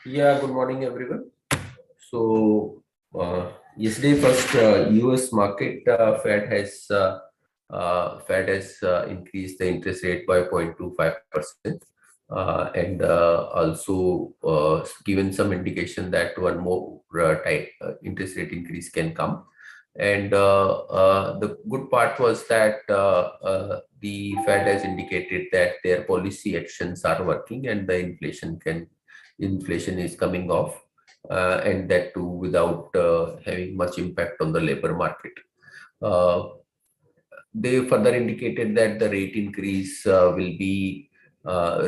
Yeah, good morning, everyone. So, yesterday, first, U.S. market Fed has increased the interest rate by 0.25%, and also given some indication that one more interest rate increase can come. And the good part was that the Fed has indicated that their policy actions are working and the inflation is coming off, and that too without having much impact on the labor market. Uh, they further indicated that the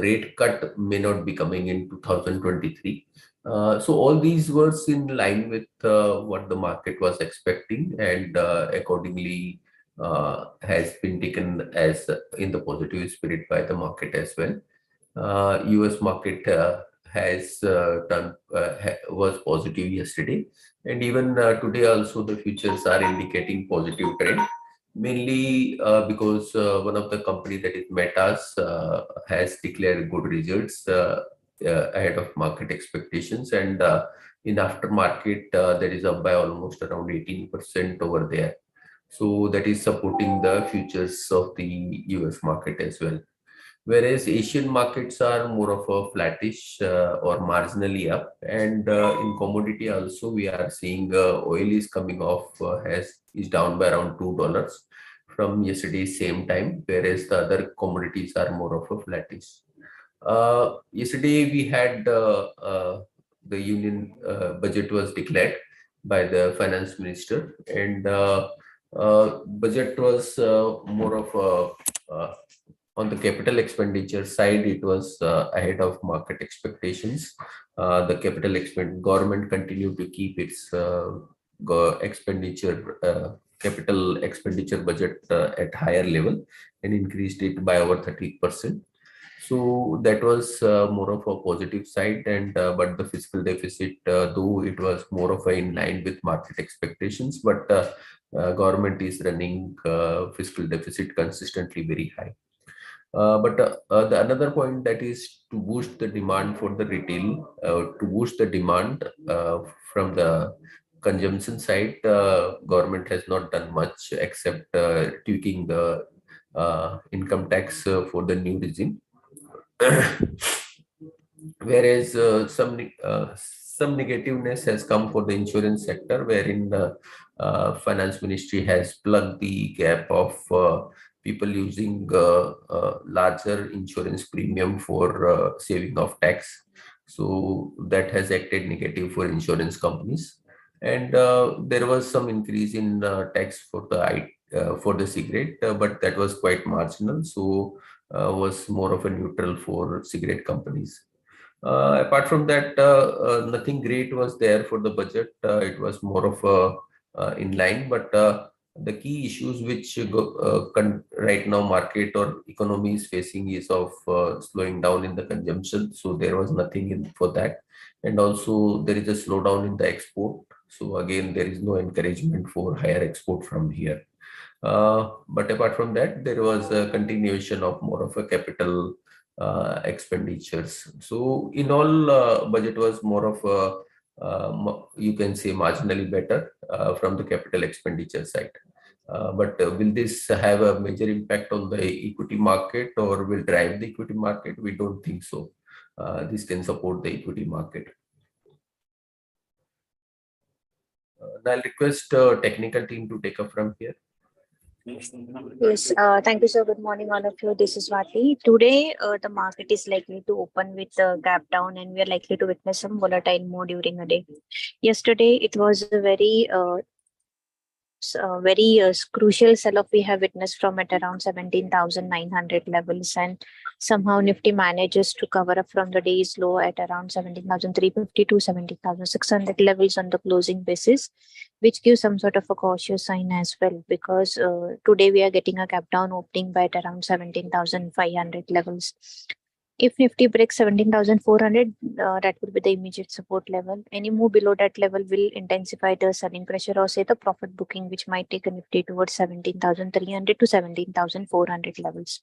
rate cut may not be coming in 2023. So all these were in line with what the market was expecting, and accordingly has been taken as in the positive spirit by the market as well. US market was positive yesterday, and even today also the futures are indicating positive trend, mainly because one of the company, that is Meta's, has declared good results ahead of market expectations, and in aftermarket that is up by almost around 18% over there. So that is supporting the futures of the US market as well. Whereas Asian markets are more of a flattish or marginally up, and in commodity also we are seeing oil is coming off, has is down by around $2 from yesterday's same time, whereas the other commodities are more of a flattish. Yesterday we had the union budget was declared by the finance minister, and budget was more of a on the capital expenditure side, it was ahead of market expectations. The government continued to keep its capital expenditure budget at higher level and increased it by over 30%. So that was more of a positive side, and but the fiscal deficit, though it was more of a in line with market expectations, but government is running fiscal deficit consistently very high. But the another point, that is to boost the demand for the retail, to boost the demand from the consumption side, government has not done much except tweaking the income tax for the new regime. Whereas some negativeness has come for the insurance sector, wherein the finance ministry has plugged the gap of people using larger insurance premium for saving of tax. So that has acted negative for insurance companies, and there was some increase in tax for the cigarette, but that was quite marginal. So was more of a neutral for cigarette companies. Apart from that, nothing great was there for the budget. It was more of a in line, but the key issues which right now market or economy is facing is of slowing down in the consumption. So there was nothing in for that, and also there is a slowdown in the export. So again, there is no encouragement for higher export from here. But apart from that, there was a continuation of more of a capital expenditures. So in all, budget was more of a, you can say marginally better from the capital expenditure side. But will this have a major impact on the equity market or will drive the equity market? We don't think so. This can support the equity market. Now I'll request technical team to take up from here. Yes, thank you, sir. Good morning, all of you. This is Swati. Today, the market is likely to open with a gap down, and we are likely to witness some volatile mode during the day. Yesterday, it was a very crucial sell-off we have witnessed from at around 17,900 levels, and somehow Nifty manages to cover up from the day's low at around 17,350 to 17,600 levels on the closing basis, which gives some sort of a cautious sign as well, because today we are getting a gap down opening by at around 17,500 levels. If Nifty breaks 17,400, that would be the immediate support level. Any move below that level will intensify the selling pressure or say the profit booking, which might take a Nifty towards 17,300 to 17,400 levels.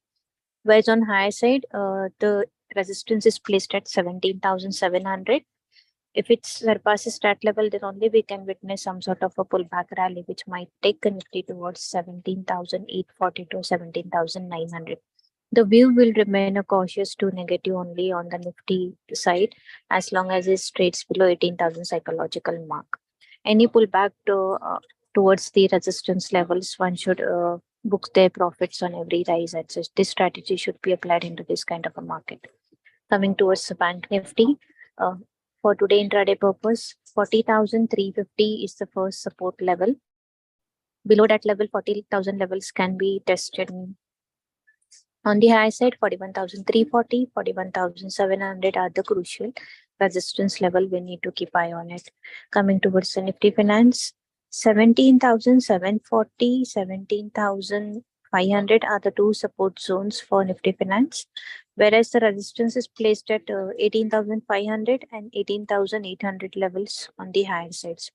Whereas on higher side, the resistance is placed at 17,700. If it surpasses that level, then only we can witness some sort of a pullback rally, which might take a Nifty towards 17,840 to 17,900. The view will remain a cautious to negative only on the Nifty side as long as it trades below 18,000 psychological mark. Any pullback towards the resistance levels, one should book their profits on every rise. As such, this strategy should be applied into this kind of a market. Coming towards the Bank Nifty, uh, for today intraday purpose, 40,350 is the first support level. Below that level, 40,000 levels can be tested. On the high side, 41,340, 41,700 are the crucial resistance level. We need to keep eye on it. Coming towards the Nifty Finance, 17,740, 17,500 are the two support zones for Nifty Finance, whereas the resistance is placed at 18,500 and 18,800 levels on the higher sides.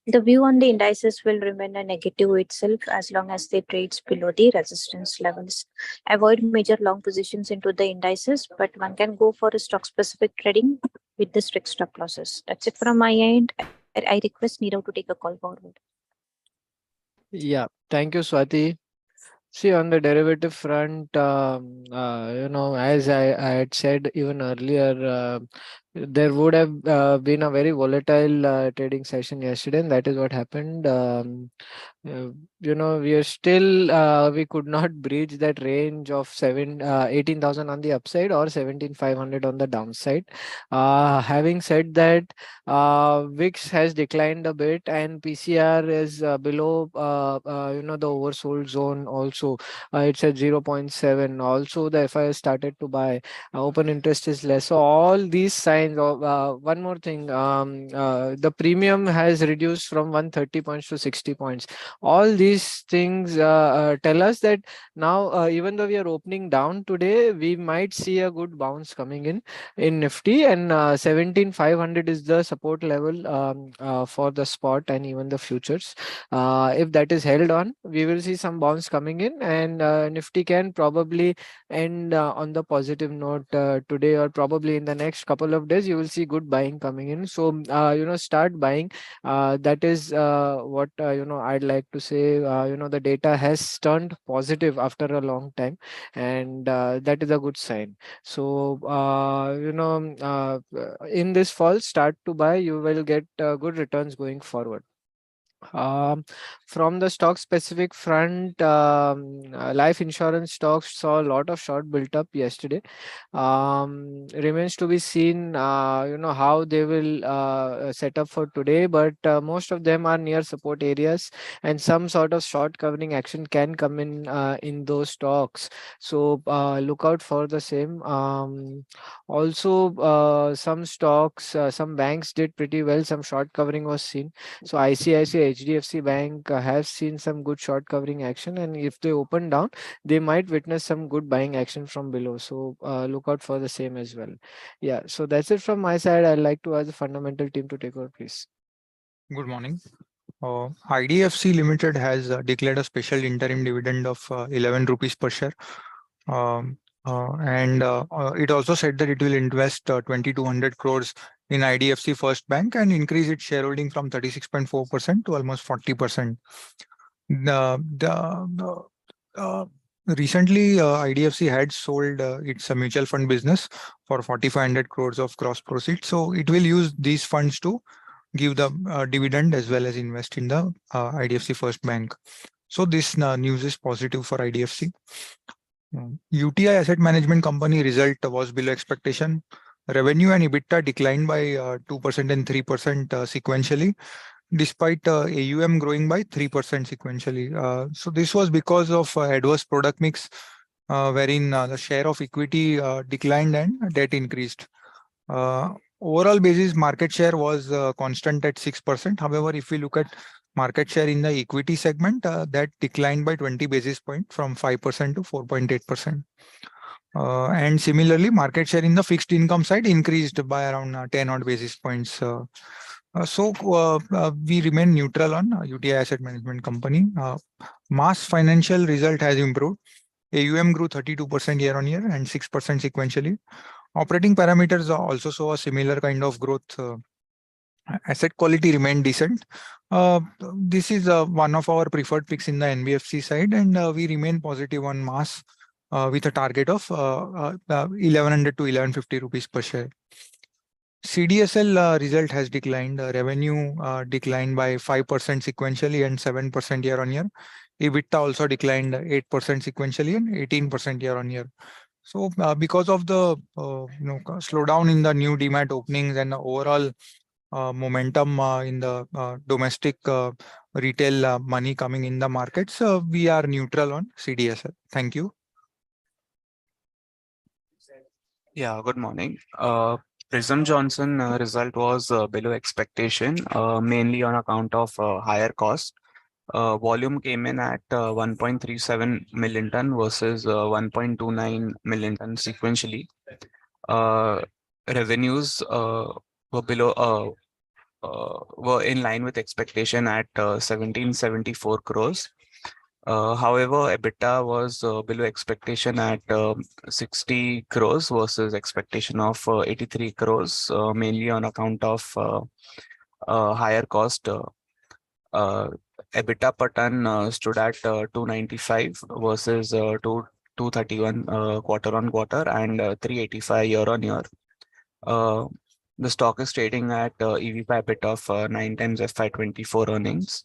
The view on the indices will remain a negative itself as long as they trades below the resistance levels. Avoid major long positions into the indices, but one can go for a stock specific trading with the strict stop losses. That's it from my end. I request Nirav to take a call forward. Yeah, thank you, Swati. See, on the derivative front, as I had said even earlier, there would have been a very volatile trading session yesterday, and that is what happened. Uh, we are still, we could not breach that range of 18,000 on the upside or 17,500 on the downside. Having said that, VIX has declined a bit and PCR is below, the oversold zone also. It's at 0.7. Also, the FI started to buy. Open interest is less. So all these signs of one more thing, the premium has reduced from 130 points to 60 points. All these things tell us that now, even though we are opening down today, we might see a good bounce coming in Nifty, and 17,500 is the support level for the spot and even the futures. If that is held on, we will see some bounce coming in, and Nifty can probably end on the positive note today, or probably in the next couple of days you will see good buying coming in. So start buying. That is what I'd like to say. The data has turned positive after a long time, and that is a good sign. So in this fall, start to buy. You will get good returns going forward. Um, from the stock specific front, life insurance stocks saw a lot of short built up yesterday. Remains to be seen, how they will set up for today, but most of them are near support areas, and some sort of short covering action can come in those stocks. So look out for the same. Also, some stocks, some banks did pretty well. Some short covering was seen. So ICICI, HDFC Bank have seen some good short covering action, and if they open down, they might witness some good buying action from below. So look out for the same as well. Yeah, so that's it from my side. I'd like to ask the fundamental team to take over, please. Good morning. IDFC Limited has declared a special interim dividend of 11 rupees per share. And it also said that it will invest 2,200 crores in IDFC First Bank and increase its shareholding from 36.4% to almost 40%. Recently, IDFC had sold its mutual fund business for 4,500 crores of gross proceeds. So it will use these funds to give the dividend as well as invest in the IDFC First Bank. So this news is positive for IDFC. UTI Asset Management Company result was below expectation. Revenue and EBITDA declined by 2% and 3% sequentially, despite AUM growing by 3% sequentially. So this was because of adverse product mix, wherein the share of equity declined and debt increased. Overall basis, market share was constant at 6%. However, if we look at market share in the equity segment, that declined by 20 basis points from 5% to 4.8%. And similarly, market share in the fixed income side increased by around 10 odd basis points. So we remain neutral on UTI Asset Management Company. Mass Financial result has improved. AUM grew 32% year on year and 6% sequentially. Operating parameters also saw a similar kind of growth. Asset quality remained decent. This is one of our preferred picks in the NBFC side, and we remain positive on Mass with a target of 1,100 to 1,150 rupees per share. CDSL result has declined. Revenue declined by 5% sequentially and 7% year on year. EBITDA also declined 8% sequentially and 18% year on year. So because of the slowdown in the new demat openings and the overall momentum in the domestic retail money coming in the markets, we are neutral on CDSL. Thank you. Yeah, good morning. Prism Johnson result was below expectation, mainly on account of higher cost. Volume came in at 1.37 million ton versus 1.29 million ton sequentially. Revenues were in line with expectation at 1774 crores. However, EBITDA was below expectation at 60 crores versus expectation of 83 crores, mainly on account of higher cost. EBITDA per ton stood at 295 versus 231 quarter on quarter and 385 year on year. The stock is trading at EV by EBITDA of 9 times FY24 earnings.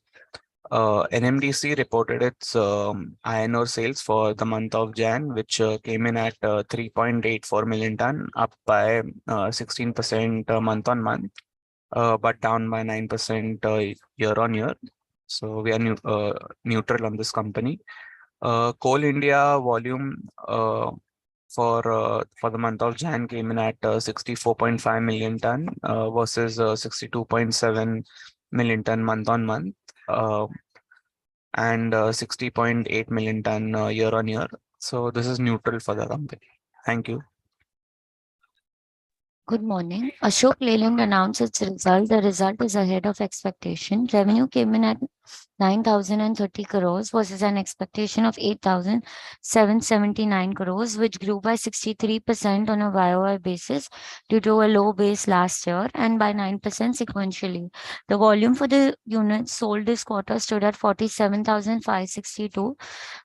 NMDC reported its iron ore sales for the month of Jan, which came in at 3.84 million ton, up by 16% month on month, but down by 9% year on year. So we are neutral on this company. Coal India volume for the month of Jan came in at 64.5 million ton versus 62.7 million ton month on month, and 60.8 million ton year on year. So this is neutral for the company. Thank you. Good morning. Ashok Leyland announced its result. The result is ahead of expectation. Revenue came in at 9,030 crores versus an expectation of 8,779 crores, which grew by 63% on a YOY basis due to a low base last year and by 9% sequentially. The volume for the units sold this quarter stood at 47,562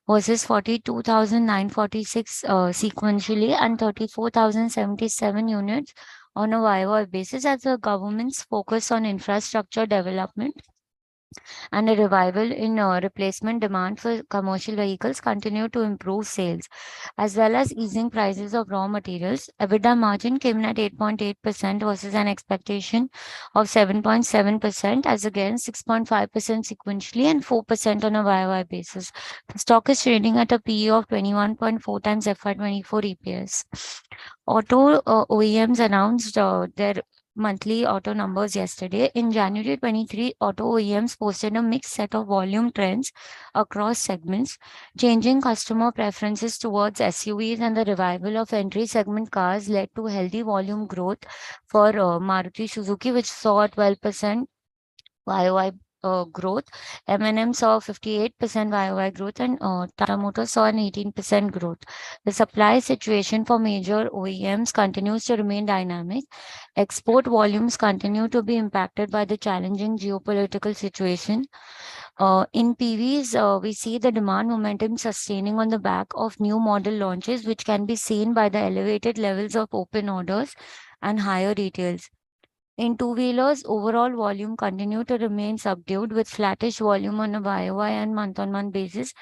versus 42,946 sequentially and 34,077 units on a YOY basis as the government's focus on infrastructure development and a revival in replacement demand for commercial vehicles continue to improve sales, as well as easing prices of raw materials. EBITDA margin came in at 8.8% versus an expectation of 7.7%, as against 6.5% sequentially and 4% on a YOY basis. The stock is trading at a PE of 21.4 times FY24 EPS. Auto OEMs announced their monthly auto numbers yesterday. In January 23, auto OEMs posted a mixed set of volume trends across segments, changing customer preferences towards SUVs, and the revival of entry segment cars led to healthy volume growth for Maruti Suzuki, which saw a 12% YOY growth. M&M saw 58% YOY growth, and Tata Motors saw an 18% growth. The supply situation for major OEMs continues to remain dynamic. Export volumes continue to be impacted by the challenging geopolitical situation. In PVs, we see the demand momentum sustaining on the back of new model launches, which can be seen by the elevated levels of open orders and higher retails. In two-wheelers, overall volume continued to remain subdued with flattish volume on a YOY and month-on-month basis,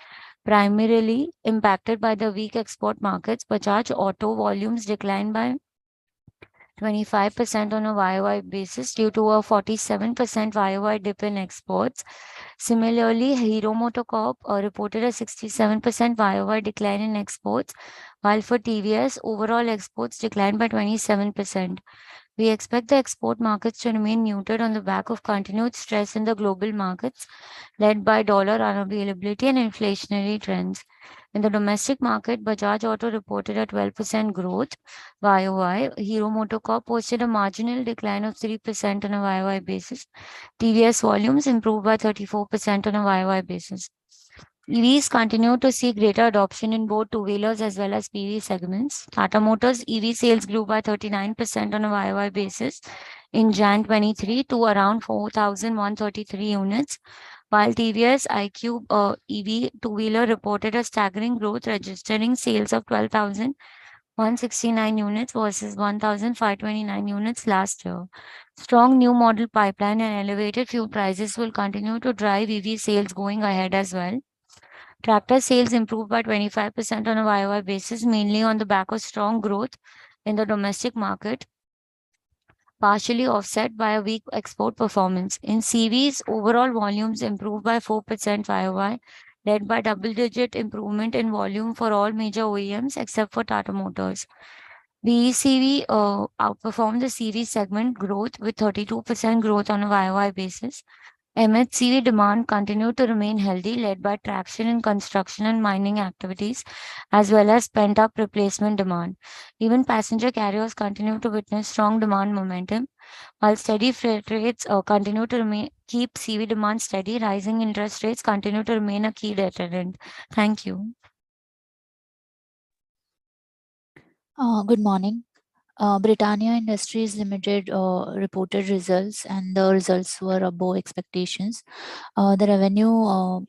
primarily impacted by the weak export markets. Bajaj Auto volumes declined by 25% on a YOY basis due to a 47% YOY dip in exports. Similarly, Hero MotoCorp reported a 67% YOY decline in exports, while for TVS, overall exports declined by 27%. We expect the export markets to remain muted on the back of continued stress in the global markets, led by dollar unavailability and inflationary trends. In the domestic market, Bajaj Auto reported a 12% growth YOY. Hero MotoCorp posted a marginal decline of 3% on a YOY basis. TVS volumes improved by 34% on a YOY basis. EVs continue to see greater adoption in both two-wheelers as well as PV segments. Tata Motors EV sales grew by 39% on a YOY basis in Jan 23 to around 4,133 units, while TVS iQube EV two-wheeler reported a staggering growth, registering sales of 12,169 units versus 1,529 units last year. Strong new model pipeline and elevated fuel prices will continue to drive EV sales going ahead as well. Tractor sales improved by 25% on a YOY basis, mainly on the back of strong growth in the domestic market, partially offset by a weak export performance. In CVs, overall volumes improved by 4% YOY, led by double-digit improvement in volume for all major OEMs except for Tata Motors. VECV outperformed the CV segment growth with 32% growth on a YOY basis. MHCV demand continued to remain healthy, led by traction in construction and mining activities, as well as pent-up replacement demand. Even passenger carriers continue to witness strong demand momentum, while steady freight rates continue to keep CV demand steady. Rising interest rates continue to remain a key deterrent. Thank you. Good morning. Britannia Industries Limited reported results, and the results were above expectations. The revenue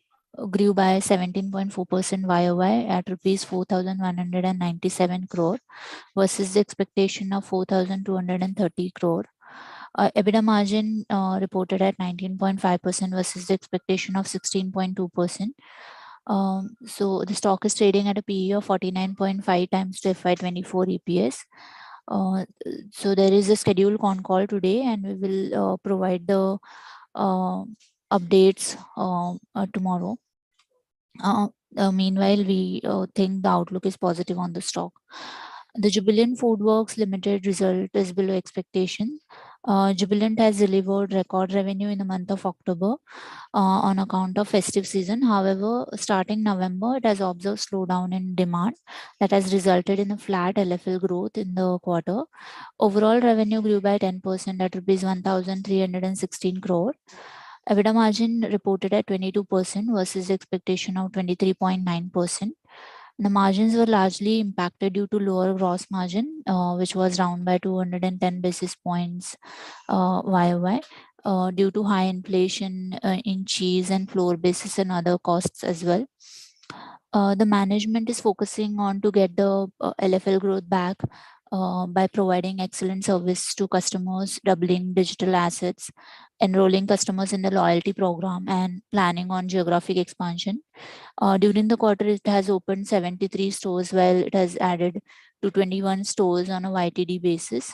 grew by 17.4% YOY at rupees 4,197 crore versus the expectation of 4,230 crore. EBITDA margin reported at 19.5% versus the expectation of 16.2%. So the stock is trading at a PE of 49.5 times to FY24 EPS. So there is a scheduled con call today, and we will provide the updates tomorrow. Meanwhile, we think the outlook is positive on the stock. The Jubilant FoodWorks Limited result is below expectation. Jubilant has delivered record revenue in the month of October on account of festive season. However, starting November, it has observed slowdown in demand that has resulted in a flat LFL growth in the quarter. Overall revenue grew by 10% at rupees 1,316 crore. EBITDA margin reported at 22% versus expectation of 23.9%. The margins were largely impacted due to lower gross margin, which was down by 210 basis points YOY due to high inflation in cheese and flour basis and other costs as well. The management is focusing on to get the LFL growth back by providing excellent service to customers, doubling digital assets, enrolling customers in the loyalty program, and planning on geographic expansion. During the quarter, it has opened 73 stores, while it has added to 21 stores on a YTD basis.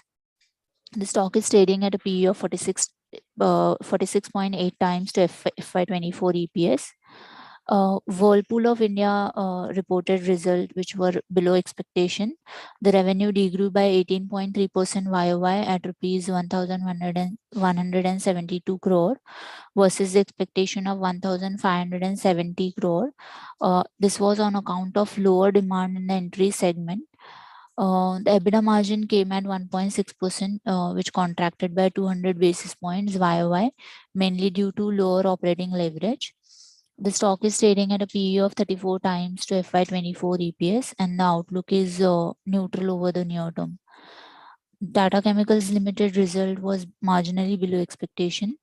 The stock is trading at a PE of 46.8 times to FY24 EPS. Whirlpool of India reported result which were below expectation. The revenue degrew by 18.3% YOY at rupees 1,172 crore versus the expectation of 1,570 crore. This was on account of lower demand in the entry segment. The EBITDA margin came at 1.6%, which contracted by 200 basis points YOY, mainly due to lower operating leverage. The stock is trading at a PE of 34 times to FY24 EPS, and the outlook is neutral over the near term. Tata Chemicals Limited result was marginally below expectation.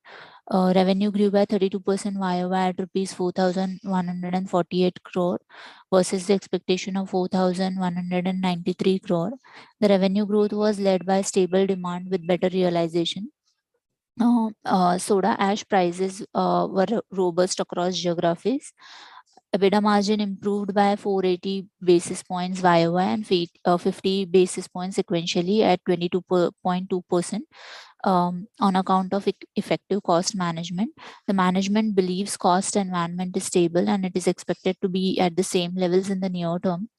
Revenue grew by 32% YOY at rupees 4,148 crore versus the expectation of 4,193 crore. The revenue growth was led by stable demand with better realization. Soda ash prices were robust across geographies. EBITDA margin improved by 480 basis points YOY and 50 basis points sequentially at 22.2%. On account of effective cost management. The management believes cost environment is stable and it is expected to be at the same levels in the near term.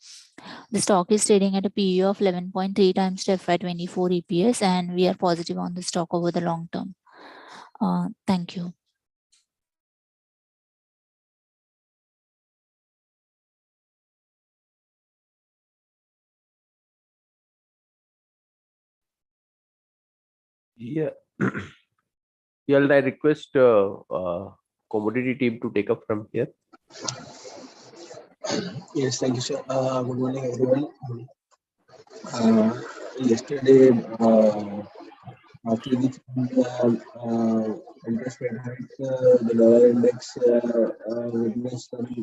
The stock is trading at a PE of 11.3 times to FY24 EPS, and we are positive on the stock over the long term. Thank you. Yeah. I'll request commodity team to take up from here. Yes, thank you, sir. Good morning, everyone. Yesterday, after the interest rate hike, the dollar index witnessed some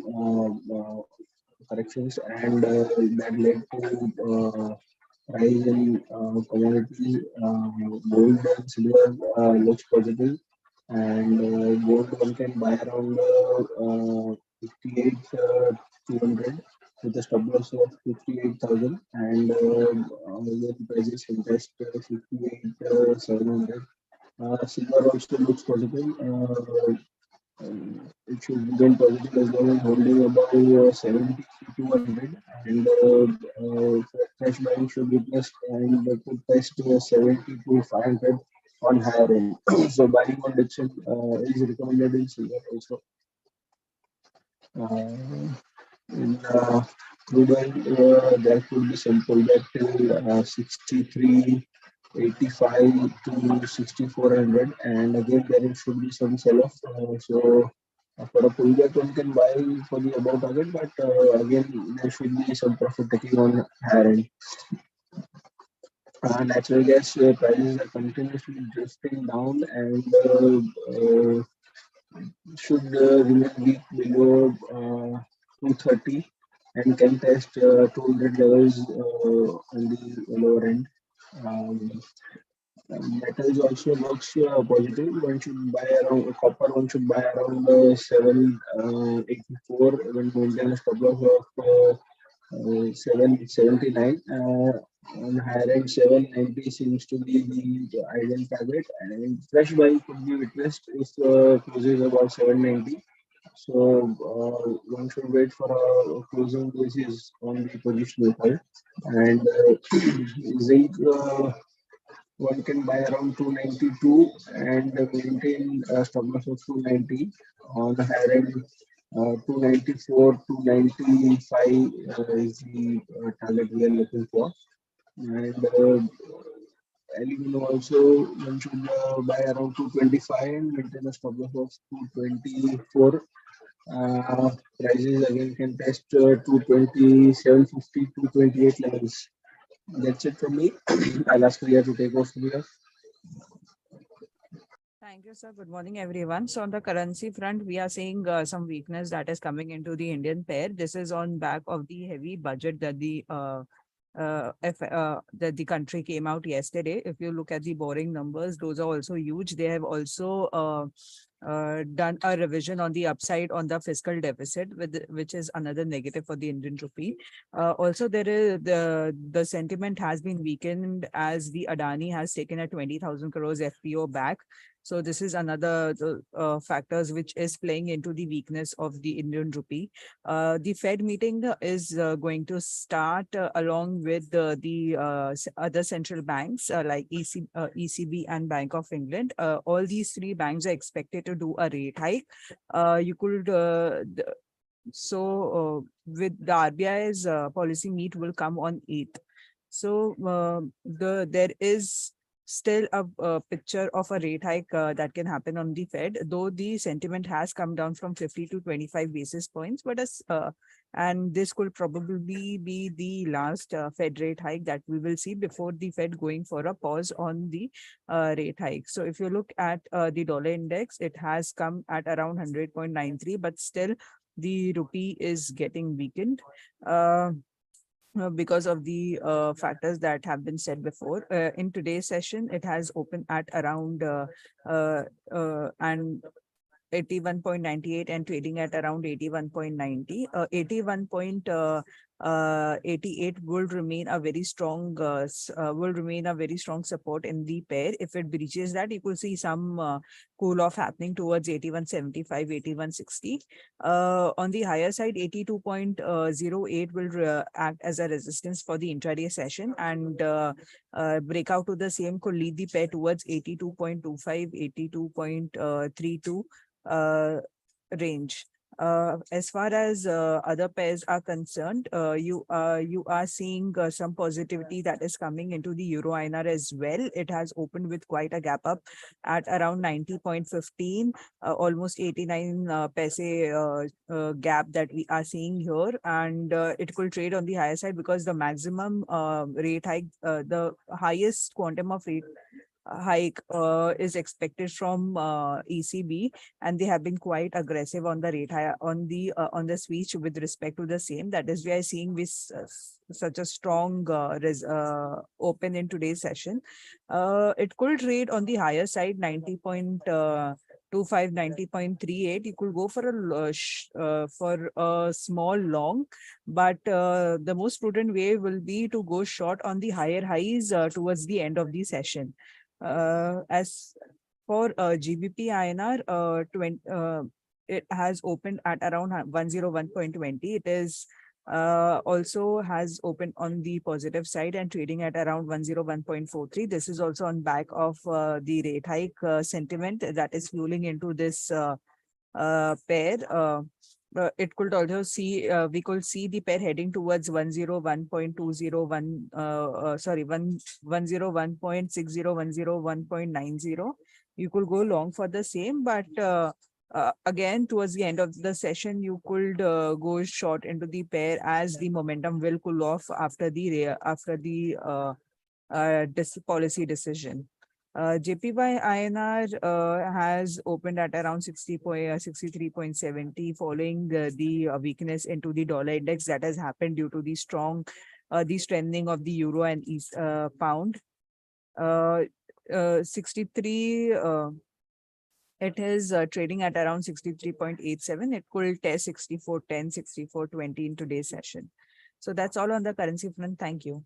corrections, and that led to rise in commodity. Gold and silver looks positive, and gold one can buy around 58 200 with a stop loss of 58,000, and the prices invest 58 700. Silver also looks positive. It should remain positive as long as holding above 70 200, and fresh buying should witness and could test 70 to 500 on higher end. So buying on diction is recommended in silver also. In crude oil, there could be some pullback till 63.85 to 6400, and again there should be some sell-off. So for a pullback, one can buy for the above target, but again there should be some profit taking on higher end. Natural gas prices are continuously drifting down and should remain weak below 230 and can test 200 levels on the lower end. Metals also looks positive. One should buy around copper. One should buy around 784 when maintain a stop loss of 779. On higher end, 790 seems to be the ideal target, and fresh buy could be witnessed if closes about 790. So one should wait for a closing basis on the positional call, and zinc. One can buy around 292 and maintain a stop loss of 290 on the higher end. 294, 295 is the target we are looking for. And aluminum also, one should buy around 225 and maintain a stop loss of 224. Prices again can test 227, 50, 228 levels. That's it from me. I'll ask Priya to take off here. Thank you, sir. Good morning, everyone. So on the currency front, we are seeing some weakness that is coming into the Indian pair. This is on back of the heavy budget that the country came out yesterday. If you look at the borrowing numbers, those are also huge. They have also done a revision on the upside on the fiscal deficit, which is another negative for the Indian rupee. Also, there is the sentiment has been weakened as the Adani has taken a 20,000 crores FPO back. So this is another factors which is playing into the weakness of the Indian rupee. The Fed meeting is going to start along with the other central banks like ECB and Bank of England. All these three banks are expected to do a rate hike. You could with the RBI's policy meet will come on 8th. So there is still a picture of a rate hike that can happen on the Fed, though the sentiment has come down from 50 to 25 basis points. But and this could probably be the last Fed rate hike that we will see before the Fed going for a pause on the rate hike. So if you look at the dollar index, it has come at around 100.93, but still the rupee is getting weakened. Because of the factors that have been said before. In today's session, it has opened at around and 81.98 and trading at around 81.90. 81.88 will remain a very strong support in the pair. If it breaches that, you could see some cool off happening towards 81.75, 81.60. On the higher side, 82.08 will act as a resistance for the intraday session, and breakout to the same could lead the pair towards 82.25, 82.32 range. As far as other pairs are concerned, you are seeing some positivity that is coming into the Euro INR as well. It has opened with quite a gap up at around 90.15, almost 89 paise gap that we are seeing here, and it could trade on the higher side because the maximum rate hike, the highest quantum of rate hike is expected from ECB, and they have been quite aggressive on the rate high on the switch with respect to the same. That is why seeing this such a strong open in today's session. It could trade on the higher side, 90.25, 90.38. You could go for a small long, but the most prudent way will be to go short on the higher highs towards the end of the session. As for GBP INR, it has opened at around 101.20. It is also has opened on the positive side and trading at around 101.43. This is also on back of the rate hike sentiment that is fueling into this pair. It could also see we could see the pair heading towards 101.201 sorry 101.60, 101.90. You could go long for the same, but again towards the end of the session you could go short into the pair as the momentum will cool off after the policy decision. JPY INR has opened at around 63.70 following the weakness into the dollar index that has happened due to the strengthening of the euro and pound. 63 it is trading at around 63.87. It could test 64.10, 64.20 in today's session. So that's all on the currency front. Thank you.